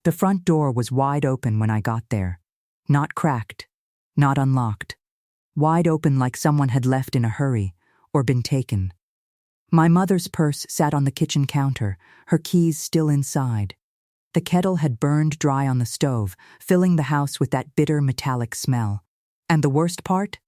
The front door was wide open when I got there. Not cracked, not unlocked. Wide open like someone had left in a hurry or been taken. My mother's purse sat on the kitchen counter, her keys still inside. The kettle had burned dry on the stove, filling the house with that bitter metallic smell. And the worst part?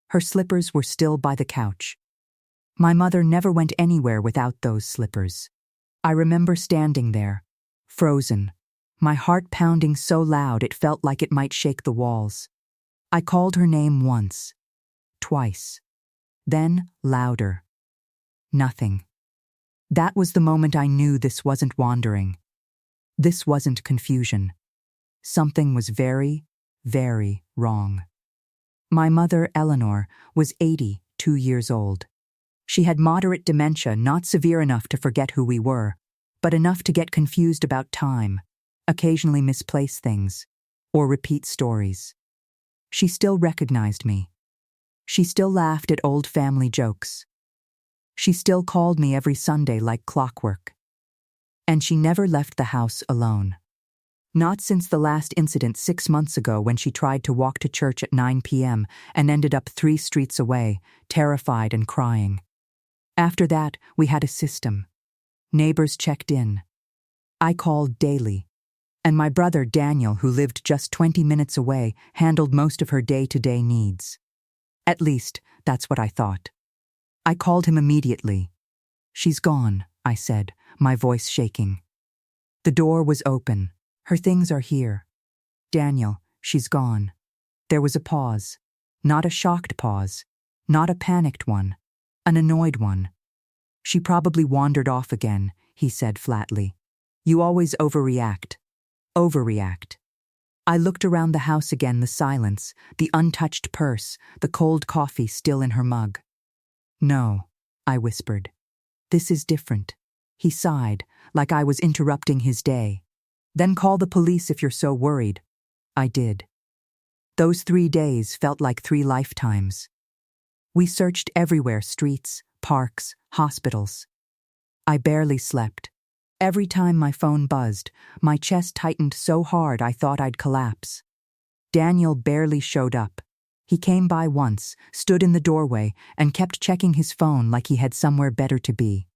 Her slippers were still by the couch. My mother never went anywhere without those slippers. I remember standing there, frozen, my heart pounding so loud it felt like it might shake the walls. I called her name once, twice, then louder. Nothing. That was the moment I knew this wasn't wandering. This wasn't confusion. Something was very, very wrong. My mother, Eleanor, was 82 years old. She had moderate dementia, not severe enough to forget who we were, but enough to get confused about time, occasionally misplace things, or repeat stories. She still recognized me. She still laughed at old family jokes. She still called me every Sunday like clockwork. And she never left the house alone. Not since the last incident 6 months ago when she tried to walk to church at 9 p.m. and ended up 3 streets away, terrified and crying. After that, we had a system. Neighbors checked in. I called daily. And my brother Daniel, who lived just 20 minutes away, handled most of her day-to-day needs. At least, that's what I thought. I called him immediately. "She's gone," I said, my voice shaking. The door was open. "Her things are here." "Daniel, she's gone." There was a pause. Not a shocked pause. Not a panicked one. An annoyed one. "She probably wandered off again," he said flatly. "You always overreact. Overreact." I looked around the house again, the silence, the untouched purse, the cold coffee still in her mug. "No," I whispered. "This is different." He sighed, like I was interrupting his day. "Then call the police if you're so worried." I did. Those 3 days felt like 3 lifetimes. We searched everywhere, streets, parks, hospitals. I barely slept. Every time my phone buzzed, my chest tightened so hard I thought I'd collapse. Daniel barely showed up. He came by once, stood in the doorway, and kept checking his phone like he had somewhere better to be.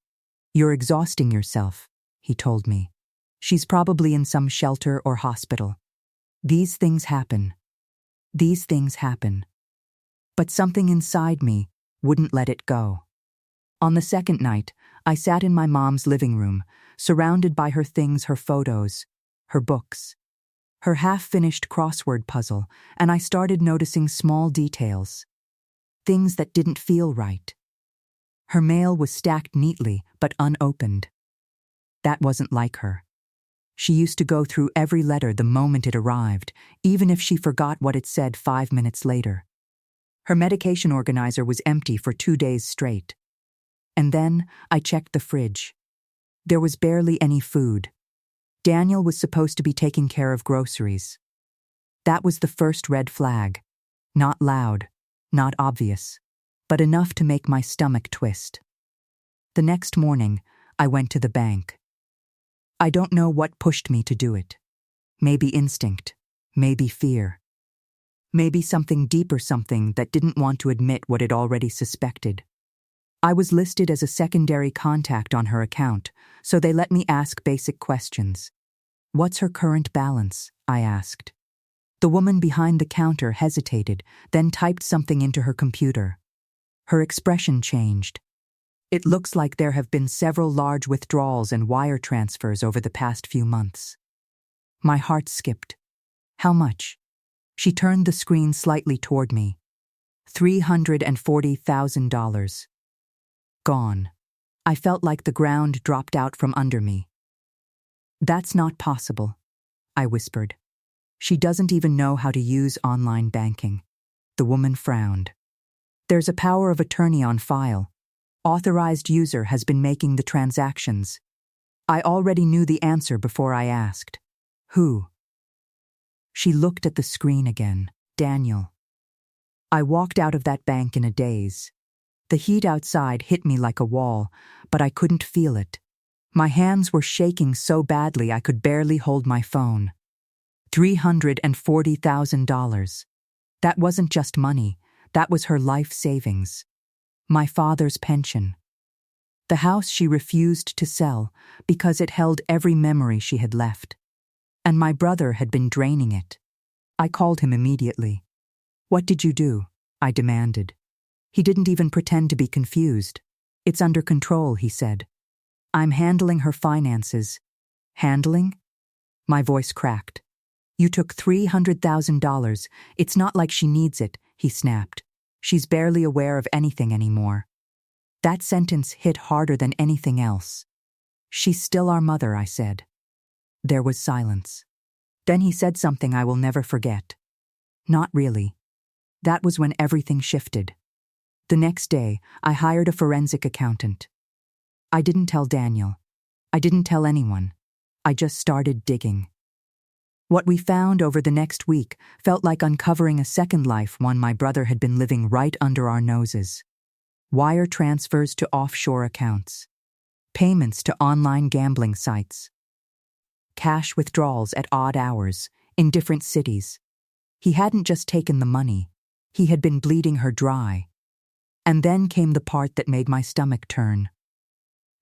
"You're exhausting yourself," he told me. "She's probably in some shelter or hospital. These things happen. These things happen." But something inside me wouldn't let it go. On the second night, I sat in my mom's living room, surrounded by her things, her photos, her books, her half-finished crossword puzzle, and I started noticing small details. Things that didn't feel right. Her mail was stacked neatly, but unopened. That wasn't like her. She used to go through every letter the moment it arrived, even if she forgot what it said 5 minutes later. Her medication organizer was empty for 2 days straight. And then I checked the fridge. There was barely any food. Daniel was supposed to be taking care of groceries. That was the first red flag. Not loud, not obvious, but enough to make my stomach twist. The next morning, I went to the bank. I don't know what pushed me to do it. Maybe instinct, maybe fear. Maybe something deeper, something that didn't want to admit what it already suspected. I was listed as a secondary contact on her account, so they let me ask basic questions. "What's her current balance?" I asked. The woman behind the counter hesitated, then typed something into her computer. Her expression changed. "It looks like there have been several large withdrawals and wire transfers over the past few months." My heart skipped. "How much?" She turned the screen slightly toward me. $340,000. Gone. I felt like the ground dropped out from under me. "That's not possible," I whispered. "She doesn't even know how to use online banking." The woman frowned. "There's a power of attorney on file. Authorized user has been making the transactions." I already knew the answer before I asked. "Who?" She looked at the screen again. "Daniel." I walked out of that bank in a daze. The heat outside hit me like a wall, but I couldn't feel it. My hands were shaking so badly I could barely hold my phone. $340,000. That wasn't just money, that was her life savings. My father's pension. The house she refused to sell because it held every memory she had left. And my brother had been draining it. I called him immediately. "What did you do?" I demanded. He didn't even pretend to be confused. "It's under control," he said. "I'm handling her finances." "Handling?" My voice cracked. "You took $300,000. It's not like she needs it," he snapped. "She's barely aware of anything anymore." That sentence hit harder than anything else. "She's still our mother," I said. There was silence. Then he said something I will never forget. "Not really." That was when everything shifted. The next day, I hired a forensic accountant. I didn't tell Daniel. I didn't tell anyone. I just started digging. What we found over the next week felt like uncovering a second life, one my brother had been living right under our noses. Wire transfers to offshore accounts. Payments to online gambling sites. Cash withdrawals at odd hours, in different cities. He hadn't just taken the money. He had been bleeding her dry. And then came the part that made my stomach turn.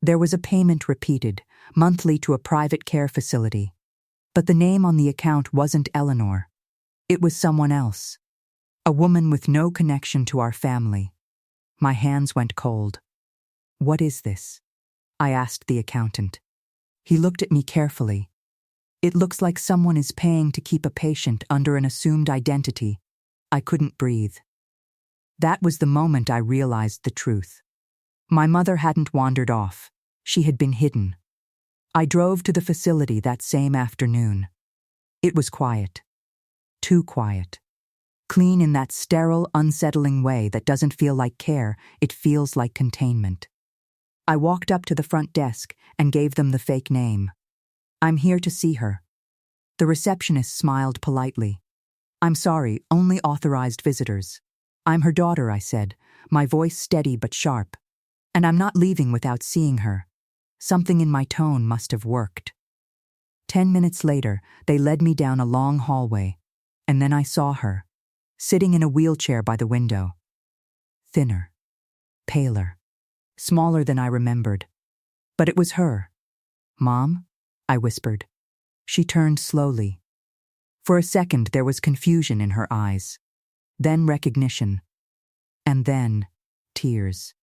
There was a payment repeated, monthly to a private care facility. But the name on the account wasn't Eleanor. It was someone else. A woman with no connection to our family. My hands went cold. "What is this?" I asked the accountant. He looked at me carefully. "It looks like someone is paying to keep a patient under an assumed identity." I couldn't breathe. That was the moment I realized the truth. My mother hadn't wandered off. She had been hidden. I drove to the facility that same afternoon. It was quiet. Too quiet. Clean in that sterile, unsettling way that doesn't feel like care, it feels like containment. I walked up to the front desk and gave them the fake name. "I'm here to see her." The receptionist smiled politely. "I'm sorry, only authorized visitors." "I'm her daughter," I said, my voice steady but sharp. "And I'm not leaving without seeing her." Something in my tone must have worked. 10 minutes later, they led me down a long hallway, and then I saw her, sitting in a wheelchair by the window. Thinner. Paler. Smaller than I remembered. But it was her. "Mom?" I whispered. She turned slowly. For a second there was confusion in her eyes. Then recognition. And then tears.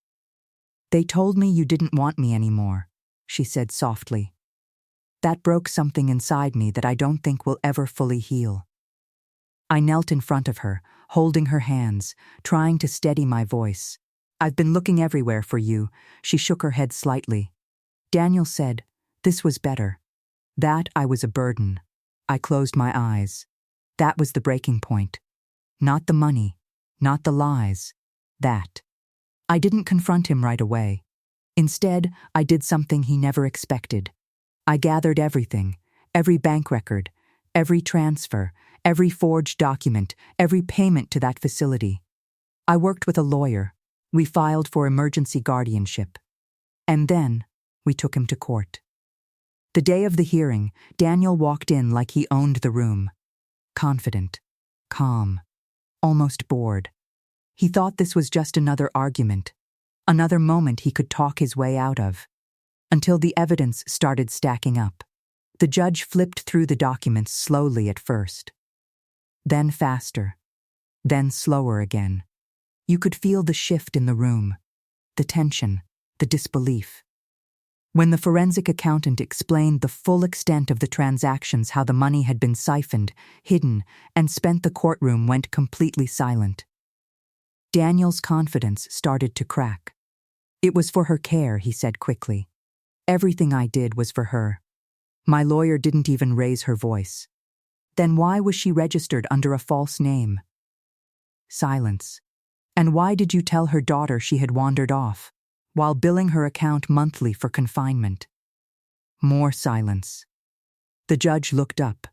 "They told me you didn't want me anymore," she said softly. That broke something inside me that I don't think will ever fully heal. I knelt in front of her, holding her hands, trying to steady my voice. "I've been looking everywhere for you." She shook her head slightly. "Daniel said this was better. That I was a burden." I closed my eyes. That was the breaking point. Not the money, not the lies. That. I didn't confront him right away. Instead, I did something he never expected. I gathered everything, every bank record, every transfer, every forged document, every payment to that facility. I worked with a lawyer. We filed for emergency guardianship. And then, we took him to court. The day of the hearing, Daniel walked in like he owned the room. Confident, calm, almost bored. He thought this was just another argument, another moment he could talk his way out of. Until the evidence started stacking up. The judge flipped through the documents slowly at first. Then faster. Then slower again. You could feel the shift in the room. The tension, the disbelief. When the forensic accountant explained the full extent of the transactions, how the money had been siphoned, hidden, and spent, the courtroom went completely silent. Daniel's confidence started to crack. "It was for her care," he said quickly. "Everything I did was for her." My lawyer didn't even raise her voice. "Then why was she registered under a false name?" Silence. "And why did you tell her daughter she had wandered off, while billing her account monthly for confinement?" More silence. The judge looked up.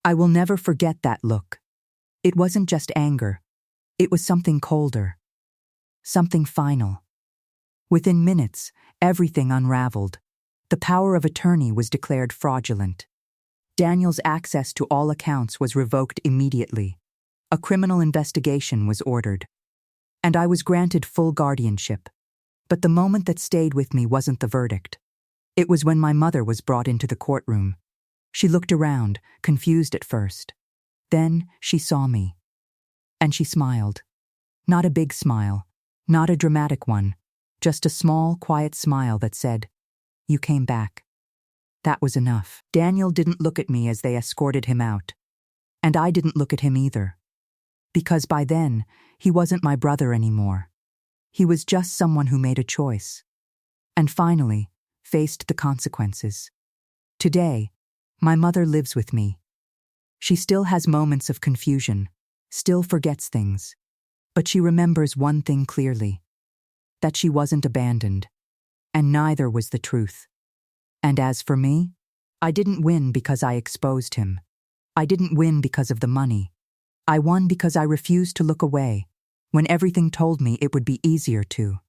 I will never forget that look. It wasn't just anger. It was something colder. Something final. Within minutes, everything unraveled. The power of attorney was declared fraudulent. Daniel's access to all accounts was revoked immediately. A criminal investigation was ordered. And I was granted full guardianship. But the moment that stayed with me wasn't the verdict. It was when my mother was brought into the courtroom. She looked around, confused at first. Then she saw me. And she smiled. Not a big smile, not a dramatic one, just a small, quiet smile that said, "You came back." That was enough. Daniel didn't look at me as they escorted him out. And I didn't look at him either. Because by then, he wasn't my brother anymore. He was just someone who made a choice. And finally, faced the consequences. Today, my mother lives with me. She still has moments of confusion, still forgets things. But she remembers one thing clearly. That she wasn't abandoned. And neither was the truth. And as for me, I didn't win because I exposed him. I didn't win because of the money. I won because I refused to look away, when everything told me it would be easier to.